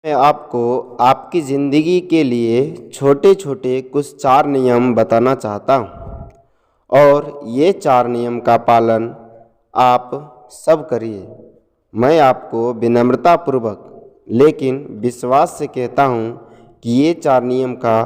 मैं आपको आपकी ज़िंदगी के लिए छोटे छोटे कुछ 4 नियम बताना चाहता हूँ और ये 4 नियम का पालन आप सब करिए। मैं आपको विनम्रतापूर्वक लेकिन विश्वास से कहता हूँ कि ये 4 नियम का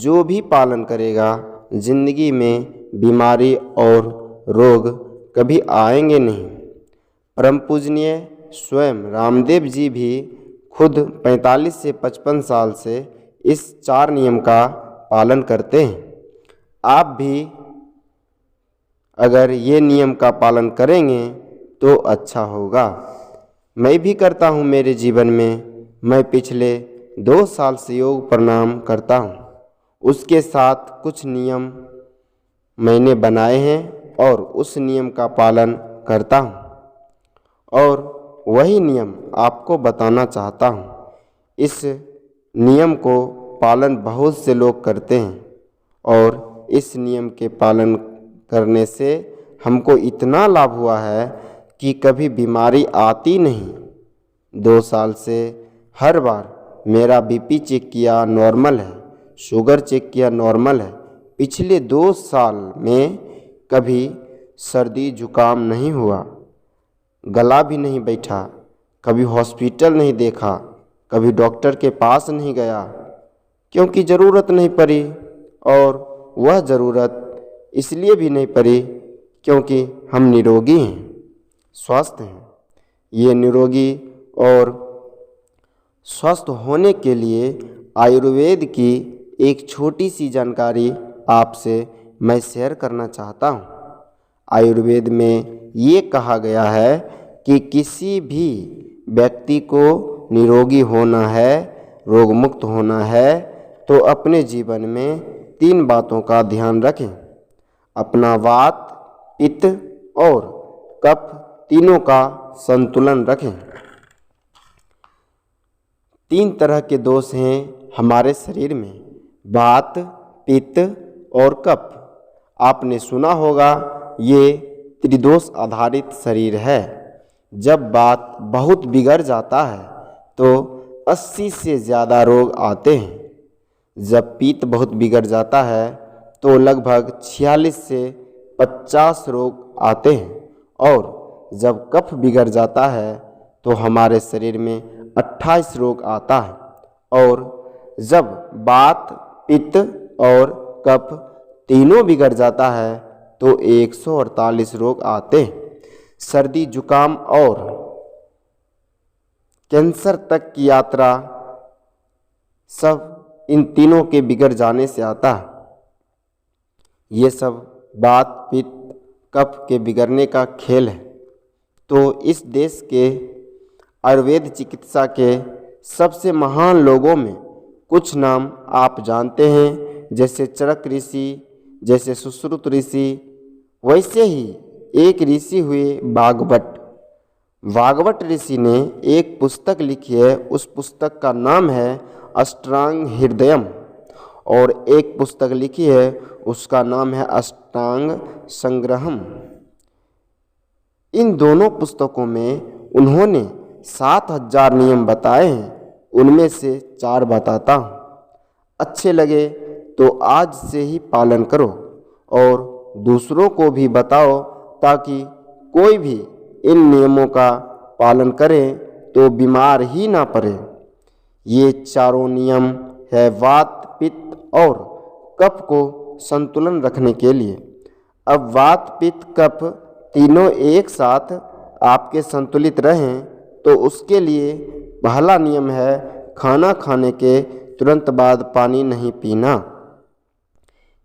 जो भी पालन करेगा ज़िंदगी में बीमारी और रोग कभी आएंगे नहीं। परम पूजनीय स्वयं रामदेव जी भी खुद 45 से 55 साल से इस 4 नियम का पालन करते हैं। आप भी अगर ये नियम का पालन करेंगे तो अच्छा होगा। मैं भी करता हूँ। मेरे जीवन में मैं पिछले 2 साल से योग प्राणायाम करता हूँ। उसके साथ कुछ नियम मैंने बनाए हैं और उस नियम का पालन करता हूँ और वही नियम आपको बताना चाहता हूँ। इस नियम को पालन बहुत से लोग करते हैं और इस नियम के पालन करने से हमको इतना लाभ हुआ है कि कभी बीमारी आती नहीं। 2 साल से हर बार मेरा बीपी चेक किया नॉर्मल है, शुगर चेक किया नॉर्मल है। पिछले 2 साल में कभी सर्दी जुकाम नहीं हुआ, गला भी नहीं बैठा, कभी हॉस्पिटल नहीं देखा, कभी डॉक्टर के पास नहीं गया क्योंकि ज़रूरत नहीं पड़ी। और वह ज़रूरत इसलिए भी नहीं पड़ी क्योंकि हम निरोगी हैं, स्वस्थ हैं। ये निरोगी और स्वस्थ होने के लिए आयुर्वेद की एक छोटी सी जानकारी आपसे मैं शेयर करना चाहता हूँ। आयुर्वेद में ये कहा गया है कि किसी भी व्यक्ति को निरोगी होना है, रोग मुक्त होना है तो अपने जीवन में 3 बातों का ध्यान रखें। अपना वात, पित्त और कफ तीनों का संतुलन रखें। 3 तरह के दोष हैं हमारे शरीर में, वात, पित्त और कफ। आपने सुना होगा ये त्रिदोष आधारित शरीर है। जब बात बहुत बिगड़ जाता है तो 80 से ज़्यादा रोग आते हैं। जब पित्त बहुत बिगड़ जाता है तो लगभग 46 से 50 रोग आते हैं और जब कफ बिगड़ जाता है तो हमारे शरीर में 28 रोग आता है। और जब वात, पित्त और कफ तीनों बिगड़ जाता है तो 148 रोग आते हैं। सर्दी, जुकाम और कैंसर तक की यात्रा सब इन तीनों के बिगड़ जाने से आता है। ये सब वात, पित्त, कफ के बिगड़ने का खेल है। तो इस देश के आयुर्वेद चिकित्सा के सबसे महान लोगों में कुछ नाम आप जानते हैं, जैसे चरक ऋषि, जैसे सुश्रुत ऋषि। वैसे ही एक ऋषि हुए वाग्भट। वाग्भट ऋषि ने एक पुस्तक लिखी है, उस पुस्तक का नाम है अष्टांग हृदयम। और एक पुस्तक लिखी है उसका नाम है अष्टांग संग्रहम। इन दोनों पुस्तकों में उन्होंने 7000 नियम बताए हैं। उनमें से 4 बताता हूँ। अच्छे लगे तो आज से ही पालन करो और दूसरों को भी बताओ ताकि कोई भी इन नियमों का पालन करे तो बीमार ही ना पड़े। ये 4 नियम है वात, पित्त और कफ को संतुलन रखने के लिए। अब वात, पित्त, कफ तीनों एक साथ आपके संतुलित रहें तो उसके लिए पहला नियम है खाना खाने के तुरंत बाद पानी नहीं पीना।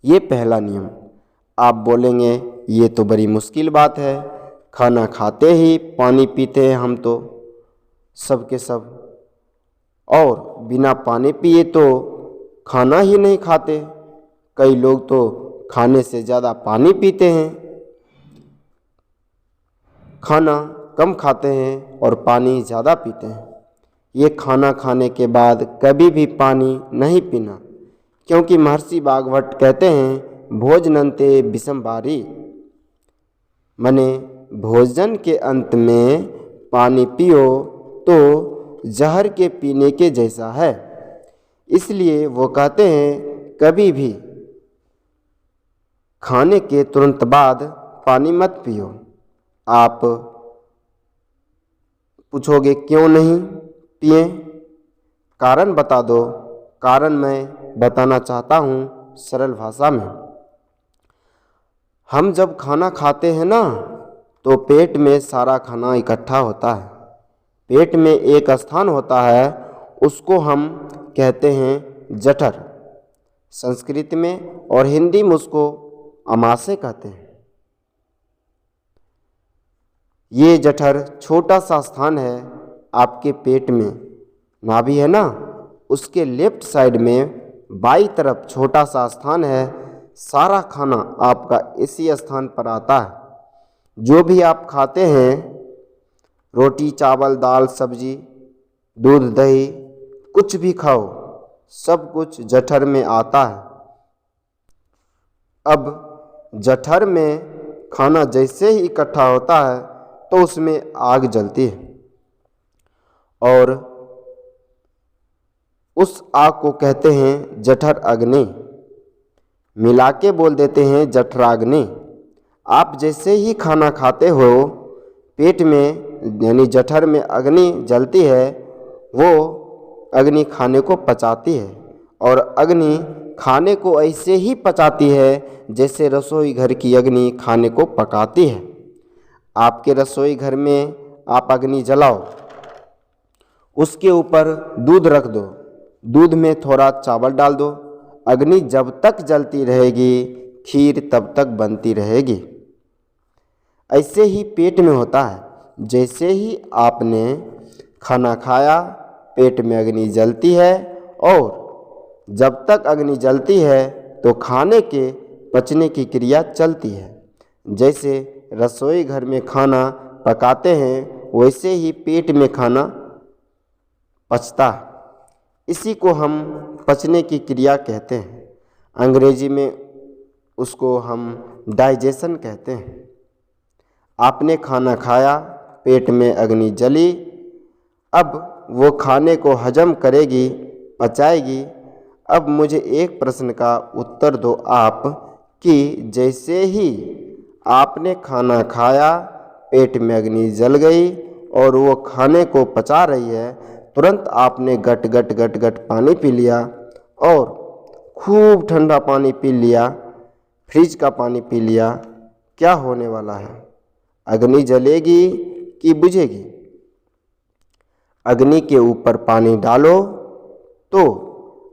ये पहला नियम। आप बोलेंगे ये तो बड़ी मुश्किल बात है, खाना खाते ही पानी पीते हैं हम तो सब के सब, और बिना पानी पिए तो खाना ही नहीं खाते। कई लोग तो खाने से ज़्यादा पानी पीते हैं, खाना कम खाते हैं और पानी ज़्यादा पीते हैं। ये खाना खाने के बाद कभी भी पानी नहीं पीना, क्योंकि महर्षि वाग्भट कहते हैं भोजनन्ते विषमवारी, माने भोजन के अंत में पानी पियो तो जहर के पीने के जैसा है। इसलिए वो कहते हैं कभी भी खाने के तुरंत बाद पानी मत पियो। आप पूछोगे क्यों नहीं पिए? कारण बता दो। कारण मैं बताना चाहता हूँ सरल भाषा में। हम जब खाना खाते हैं ना तो पेट में सारा खाना इकट्ठा होता है। पेट में एक स्थान होता है, उसको हम कहते हैं जठर संस्कृत में, और हिंदी में उसको अमाशय कहते हैं। ये जठर छोटा सा स्थान है आपके पेट में। नाभि है ना, उसके लेफ्ट साइड में बाई तरफ छोटा सा स्थान है। सारा खाना आपका इसी स्थान पर आता है। जो भी आप खाते हैं, रोटी चावल दाल सब्जी दूध दही कुछ भी खाओ, सब कुछ जठर में आता है। अब जठर में खाना जैसे ही इकट्ठा होता है तो उसमें आग जलती है, और उस आग को कहते हैं जठर अग्नि। मिला के बोल देते हैं जठराग्नि। आप जैसे ही खाना खाते हो, पेट में यानी जठर में अग्नि जलती है। वो अग्नि खाने को पचाती है, और अग्नि खाने को ऐसे ही पचाती है जैसे रसोई घर की अग्नि खाने को पकाती है। आपके रसोई घर में आप अग्नि जलाओ, उसके ऊपर दूध रख दो, दूध में थोड़ा चावल डाल दो। अग्नि जब तक जलती रहेगी, खीर तब तक बनती रहेगी। ऐसे ही पेट में होता है। जैसे ही आपने खाना खाया, पेट में अग्नि जलती है, और जब तक अग्नि जलती है तो खाने के पचने की क्रिया चलती है। जैसे रसोई घर में खाना पकाते हैं, वैसे ही पेट में खाना पचता है। इसी को हम पचने की क्रिया कहते हैं। अंग्रेजी में उसको हम डाइजेशन कहते हैं। आपने खाना खाया, पेट में अग्नि जली, अब वो खाने को हजम करेगी, पचाएगी। अब मुझे एक प्रश्न का उत्तर दो आप कि जैसे ही आपने खाना खाया, पेट में अग्नि जल गई और वो खाने को पचा रही है, तुरंत आपने गट गट गट गट पानी पी लिया, और खूब ठंडा पानी पी लिया, फ्रिज का पानी पी लिया। क्या होने वाला है? अग्नि जलेगी कि बुझेगी? अग्नि के ऊपर पानी डालो तो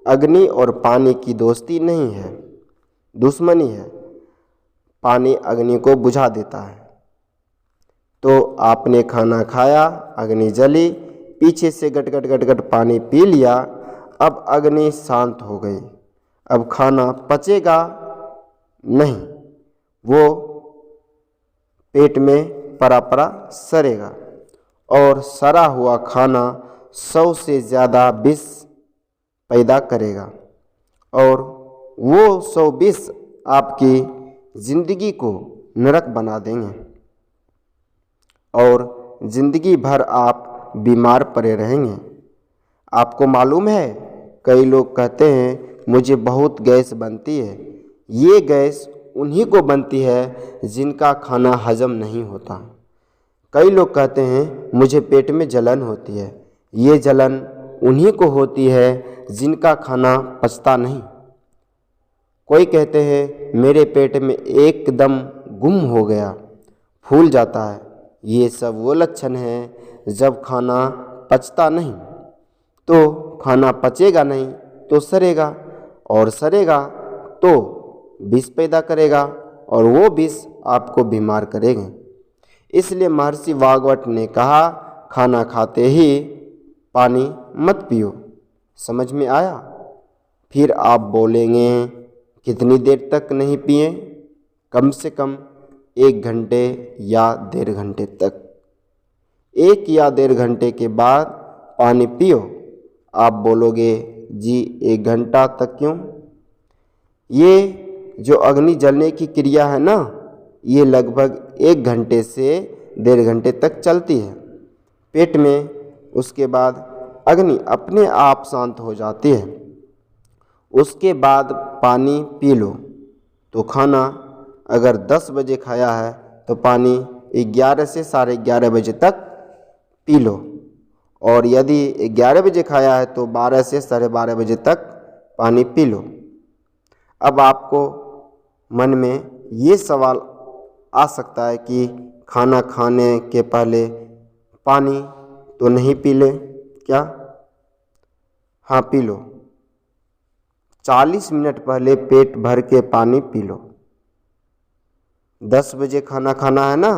अग्नि और पानी की दोस्ती नहीं है, दुश्मनी है। पानी अग्नि को बुझा देता है। तो आपने खाना खाया, अग्नि जली, पीछे से गट गट गट गट पानी पी लिया, अब अग्नि शांत हो गई। अब खाना पचेगा नहीं, वो पेट में परा परा सड़ेगा, और सड़ा हुआ खाना 100 से ज़्यादा विष पैदा करेगा, और वो 100 विष आपकी ज़िंदगी को नरक बना देंगे, और ज़िंदगी भर आप बीमार पड़े रहेंगे। आपको मालूम है, कई लोग कहते हैं मुझे बहुत गैस बनती है। ये गैस उन्हीं को बनती है जिनका खाना हजम नहीं होता। कई लोग कहते हैं मुझे पेट में जलन होती है। ये जलन उन्हीं को होती है जिनका खाना पचता नहीं। कोई कहते हैं मेरे पेट में एकदम गुम हो गया, फूल जाता है। ये सब वो लक्षण हैं जब खाना पचता नहीं। तो खाना पचेगा नहीं तो सड़ेगा, और सड़ेगा तो विष पैदा करेगा, और वो विष आपको बीमार करेंगे। इसलिए महर्षि वाग्भट ने कहा खाना खाते ही पानी मत पियो। समझ में आया? फिर आप बोलेंगे कितनी देर तक नहीं पिए? कम से कम 1 घंटे या 1.5 घंटे तक। 1 या 1.5 घंटे के बाद पानी पियो। आप बोलोगे जी 1 घंटा तक क्यों? ये जो अग्नि जलने की क्रिया है ना, ये लगभग 1 घंटे से 1.5 घंटे तक चलती है पेट में। उसके बाद अग्नि अपने आप शांत हो जाती है। उसके बाद पानी पी लो। तो खाना अगर 10 बजे खाया है तो पानी 11 से 11:30 बजे तक पी लो, और यदि 11 बजे खाया है तो 12 से 12:30 बजे तक पानी पी लो। अब आपको मन में ये सवाल आ सकता है कि खाना खाने के पहले पानी तो नहीं पी ले क्या? हाँ, पी लो। 40 मिनट पहले पेट भर के पानी पी लो। 10 बजे खाना खाना है ना,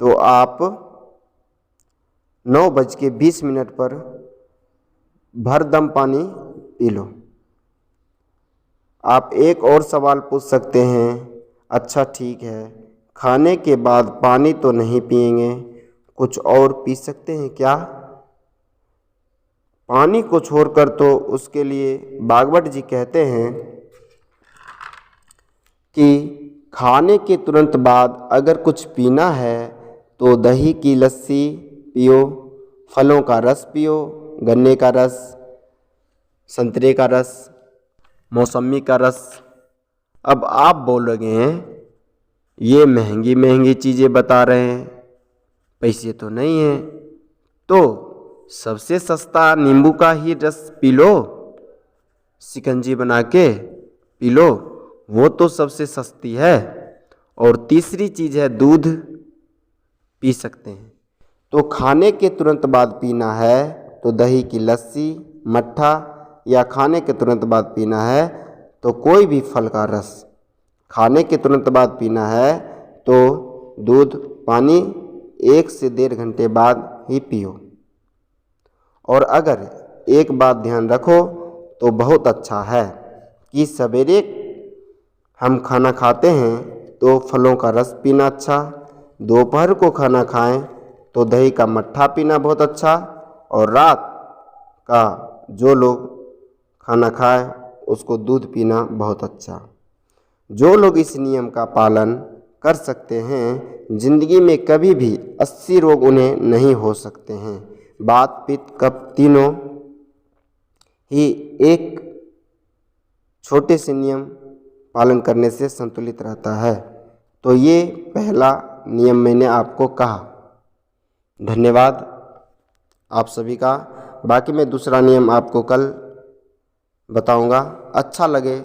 तो आप 9:20 पर भरदम पानी पी लो। आप एक और सवाल पूछ सकते हैं, अच्छा ठीक है, खाने के बाद पानी तो नहीं पिएंगे, कुछ और पी सकते हैं क्या? पानी को छोड़कर तो उसके लिए भागवत जी कहते हैं कि खाने के तुरंत बाद अगर कुछ पीना है तो दही की लस्सी पियो, फलों का रस पियो, गन्ने का रस, संतरे का रस, मौसमी का रस। अब आप बोल रहे हैं ये महंगी महंगी चीज़ें बता रहे हैं, पैसे तो नहीं हैं, तो सबसे सस्ता नींबू का ही रस पी लो, शिकंजी बना के पी लो, वो तो सबसे सस्ती है। और तीसरी चीज़ है दूध, पी सकते हैं। तो खाने के तुरंत बाद पीना है तो दही की लस्सी, मट्ठा, या खाने के तुरंत बाद पीना है तो कोई भी फल का रस। खाने के तुरंत बाद पीना है तो दूध, पानी 1 से 1.5 घंटे बाद ही पियो। और अगर एक बात ध्यान रखो तो बहुत अच्छा है कि सवेरे हम खाना खाते हैं तो फलों का रस पीना अच्छा, दोपहर को खाना खाएं तो दही का मट्ठा पीना बहुत अच्छा, और रात का जो लोग खाना खाए उसको दूध पीना बहुत अच्छा। जो लोग इस नियम का पालन कर सकते हैं, जिंदगी में कभी भी 80 रोग उन्हें नहीं हो सकते हैं। वात, पित्त, कफ तीनों ही एक छोटे से नियम पालन करने से संतुलित रहता है। तो ये पहला नियम मैंने आपको कहा। धन्यवाद आप सभी का। बाकी मैं दूसरा नियम आपको कल बताऊंगा। अच्छा लगे